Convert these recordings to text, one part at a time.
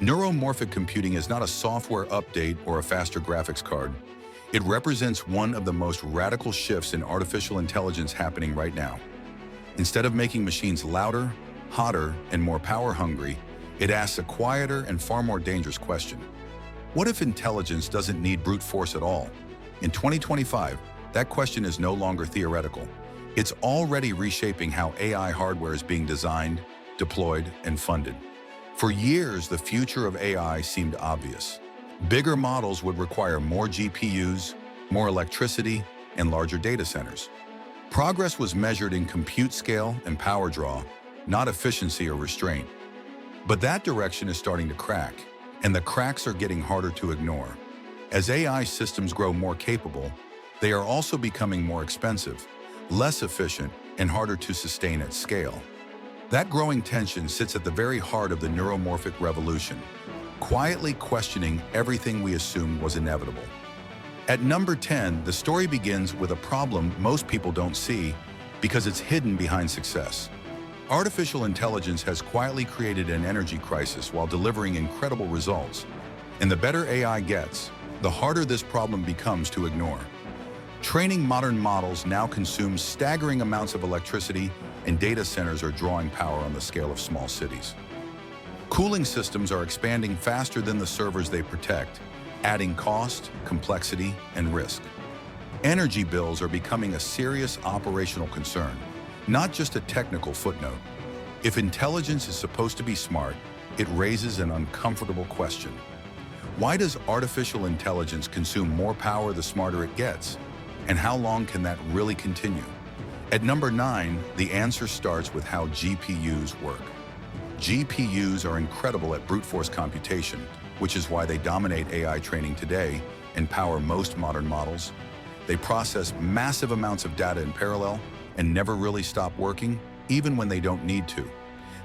Neuromorphic computing is not a software update or a faster graphics card. It represents one of the most radical shifts in artificial intelligence happening right now. Instead of making machines louder, hotter, and more power-hungry, it asks a quieter and far more dangerous question. What if intelligence doesn't need brute force at all? In 2025, that question is no longer theoretical. It's already reshaping how AI hardware is being designed, deployed, and funded. For years, the future of AI seemed obvious. Bigger models would require more GPUs, more electricity, and larger data centers. Progress was measured in compute scale and power draw, not efficiency or restraint. But that direction is starting to crack, and the cracks are getting harder to ignore. As AI systems grow more capable, they are also becoming more expensive, less efficient, and harder to sustain at scale. That growing tension sits at the very heart of the neuromorphic revolution, quietly questioning everything we assumed was inevitable. At number 10, the story begins with a problem most people don't see because it's hidden behind success. Artificial intelligence has quietly created an energy crisis while delivering incredible results. And the better AI gets, the harder this problem becomes to ignore. Training modern models now consumes staggering amounts of electricity, and data centers are drawing power on the scale of small cities. Cooling systems are expanding faster than the servers they protect, adding cost, complexity, and risk. Energy bills are becoming a serious operational concern, not just a technical footnote. If intelligence is supposed to be smart, it raises an uncomfortable question. Why does artificial intelligence consume more power the smarter it gets? And how long can that really continue? At number 9, the answer starts with how GPUs work. GPUs are incredible at brute force computation, which is why they dominate AI training today and power most modern models. They process massive amounts of data in parallel and never really stop working, even when they don't need to.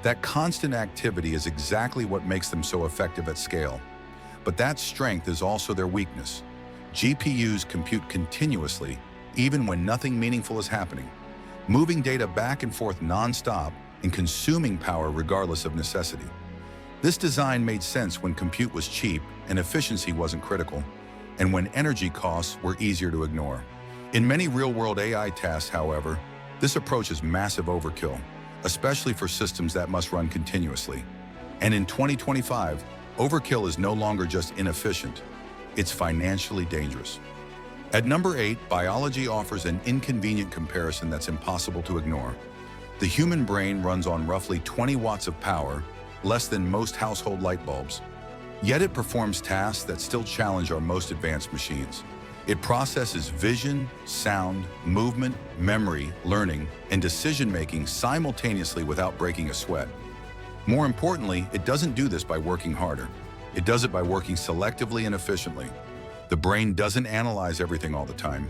That constant activity is exactly what makes them so effective at scale. But that strength is also their weakness. GPUs compute continuously, even when nothing meaningful is happening, moving data back and forth non-stop and consuming power regardless of necessity. This design made sense when compute was cheap and efficiency wasn't critical, and when energy costs were easier to ignore. In many real-world AI tasks, however, this approach is massive overkill, especially for systems that must run continuously. And in 2025, overkill is no longer just inefficient, it's financially dangerous. At number 8, biology offers an inconvenient comparison that's impossible to ignore. The human brain runs on roughly 20 watts of power, less than most household light bulbs. Yet it performs tasks that still challenge our most advanced machines. It processes vision, sound, movement, memory, learning, and decision-making simultaneously without breaking a sweat. More importantly, it doesn't do this by working harder. It does it by working selectively and efficiently. The brain doesn't analyze everything all the time.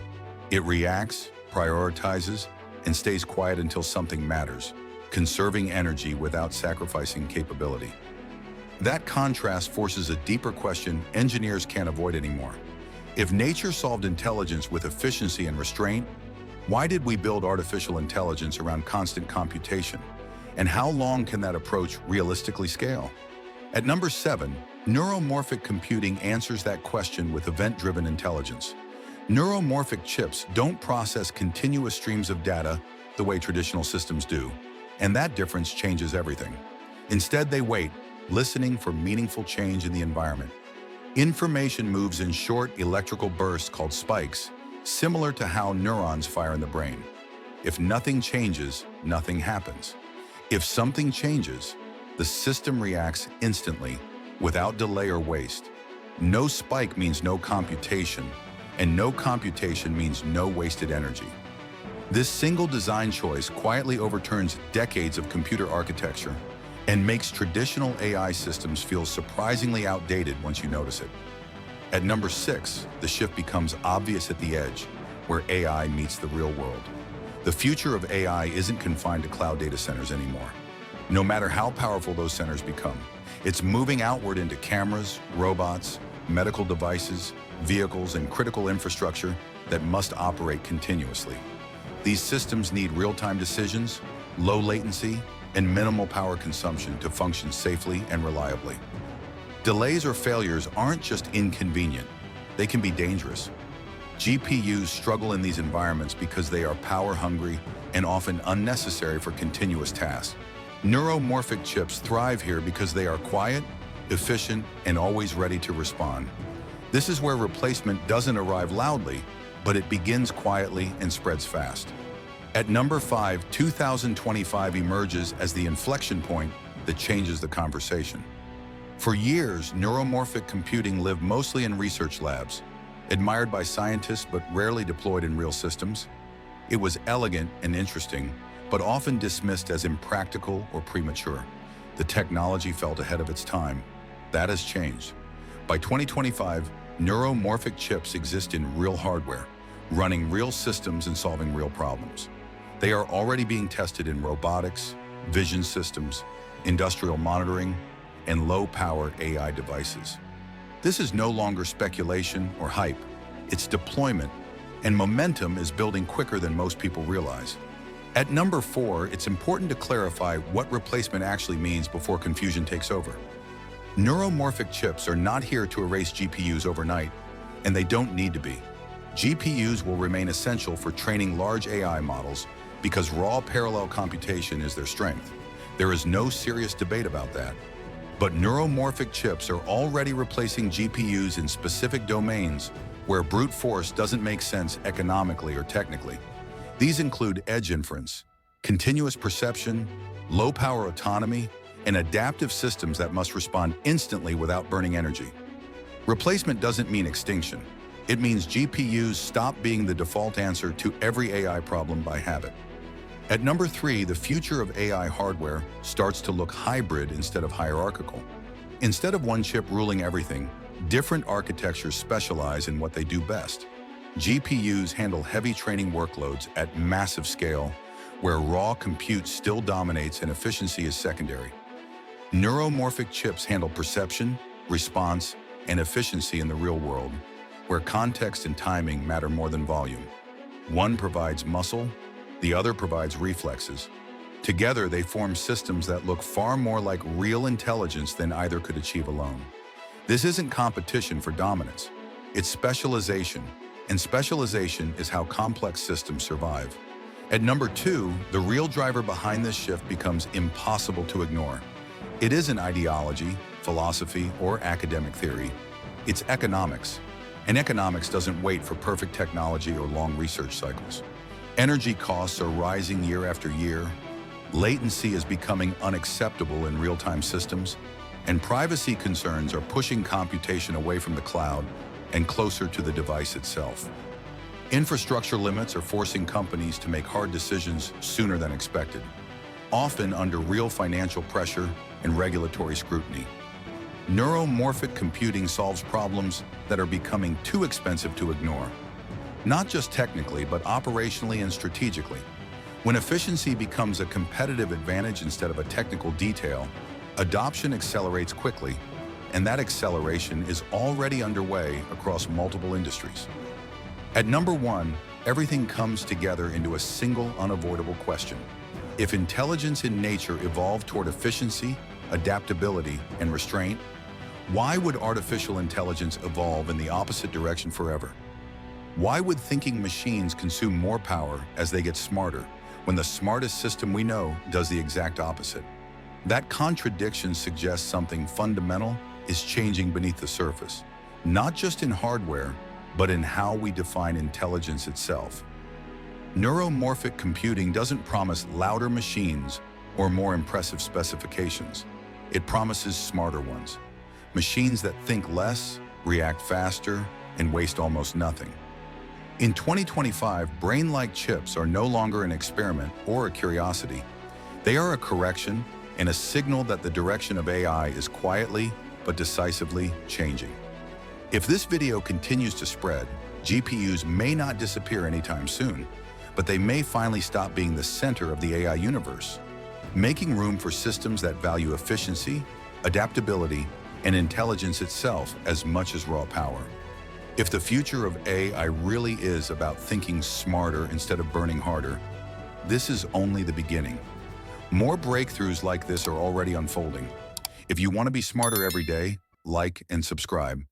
It reacts, prioritizes, and stays quiet until something matters, conserving energy without sacrificing capability. That contrast forces a deeper question engineers can't avoid anymore. If nature solved intelligence with efficiency and restraint, why did we build artificial intelligence around constant computation? And how long can that approach realistically scale? At number 7, neuromorphic computing answers that question with event-driven intelligence. Neuromorphic chips don't process continuous streams of data the way traditional systems do, and that difference changes everything. Instead, they wait, listening for meaningful change in the environment. Information moves in short electrical bursts called spikes, similar to how neurons fire in the brain. If nothing changes, nothing happens. If something changes, the system reacts instantly, without delay or waste. No spike means no computation, and no computation means no wasted energy. This single design choice quietly overturns decades of computer architecture and makes traditional AI systems feel surprisingly outdated once you notice it. At number 6, the shift becomes obvious at the edge, where AI meets the real world. The future of AI isn't confined to cloud data centers anymore. No matter how powerful those centers become, it's moving outward into cameras, robots, medical devices, vehicles, and critical infrastructure that must operate continuously. These systems need real-time decisions, low latency, and minimal power consumption to function safely and reliably. Delays or failures aren't just inconvenient, they can be dangerous. GPUs struggle in these environments because they are power-hungry and often unnecessary for continuous tasks. Neuromorphic chips thrive here because they are quiet, efficient, and always ready to respond. This is where replacement doesn't arrive loudly, but it begins quietly and spreads fast. At number 5, 2025 emerges as the inflection point that changes the conversation. For years, neuromorphic computing lived mostly in research labs, admired by scientists but rarely deployed in real systems. It was elegant and interesting, but often dismissed as impractical or premature. The technology felt ahead of its time. That has changed. By 2025, neuromorphic chips exist in real hardware, running real systems and solving real problems. They are already being tested in robotics, vision systems, industrial monitoring, and low-power AI devices. This is no longer speculation or hype. It's deployment, and momentum is building quicker than most people realize. At number 4, it's important to clarify what replacement actually means before confusion takes over. Neuromorphic chips are not here to erase GPUs overnight, and they don't need to be. GPUs will remain essential for training large AI models because raw parallel computation is their strength. There is no serious debate about that. But neuromorphic chips are already replacing GPUs in specific domains where brute force doesn't make sense economically or technically. These include edge inference, continuous perception, low-power autonomy, and adaptive systems that must respond instantly without burning energy. Replacement doesn't mean extinction. It means GPUs stop being the default answer to every AI problem by habit. At number 3, the future of AI hardware starts to look hybrid instead of hierarchical. Instead of one chip ruling everything, different architectures specialize in what they do best. GPUs handle heavy training workloads at massive scale, where raw compute still dominates and efficiency is secondary. Neuromorphic chips handle perception, response, and efficiency in the real world, where context and timing matter more than volume. One provides muscle, the other provides reflexes. Together, they form systems that look far more like real intelligence than either could achieve alone. This isn't competition for dominance. It's specialization, and specialization is how complex systems survive. At number 2, the real driver behind this shift becomes impossible to ignore. It isn't ideology, philosophy, or academic theory. It's economics. And economics doesn't wait for perfect technology or long research cycles. Energy costs are rising year after year, latency is becoming unacceptable in real-time systems, and privacy concerns are pushing computation away from the cloud and closer to the device itself. Infrastructure limits are forcing companies to make hard decisions sooner than expected, often under real financial pressure and regulatory scrutiny. Neuromorphic computing solves problems that are becoming too expensive to ignore. Not just technically, but operationally and strategically. When efficiency becomes a competitive advantage instead of a technical detail, adoption accelerates quickly, and that acceleration is already underway across multiple industries. At number 1, everything comes together into a single unavoidable question. If intelligence in nature evolved toward efficiency, adaptability, and restraint, why would artificial intelligence evolve in the opposite direction forever? Why would thinking machines consume more power as they get smarter, when the smartest system we know does the exact opposite? That contradiction suggests something fundamental is changing beneath the surface, not just in hardware, but in how we define intelligence itself. Neuromorphic computing doesn't promise louder machines or more impressive specifications. It promises smarter ones. Machines that think less, react faster, and waste almost nothing. In 2025, brain-like chips are no longer an experiment or a curiosity. They are a correction and a signal that the direction of AI is quietly but decisively changing. If this video continues to spread, GPUs may not disappear anytime soon, but they may finally stop being the center of the AI universe, making room for systems that value efficiency, adaptability, and intelligence itself as much as raw power. If the future of AI really is about thinking smarter instead of burning harder, this is only the beginning. More breakthroughs like this are already unfolding. If you want to be smarter every day, like and subscribe.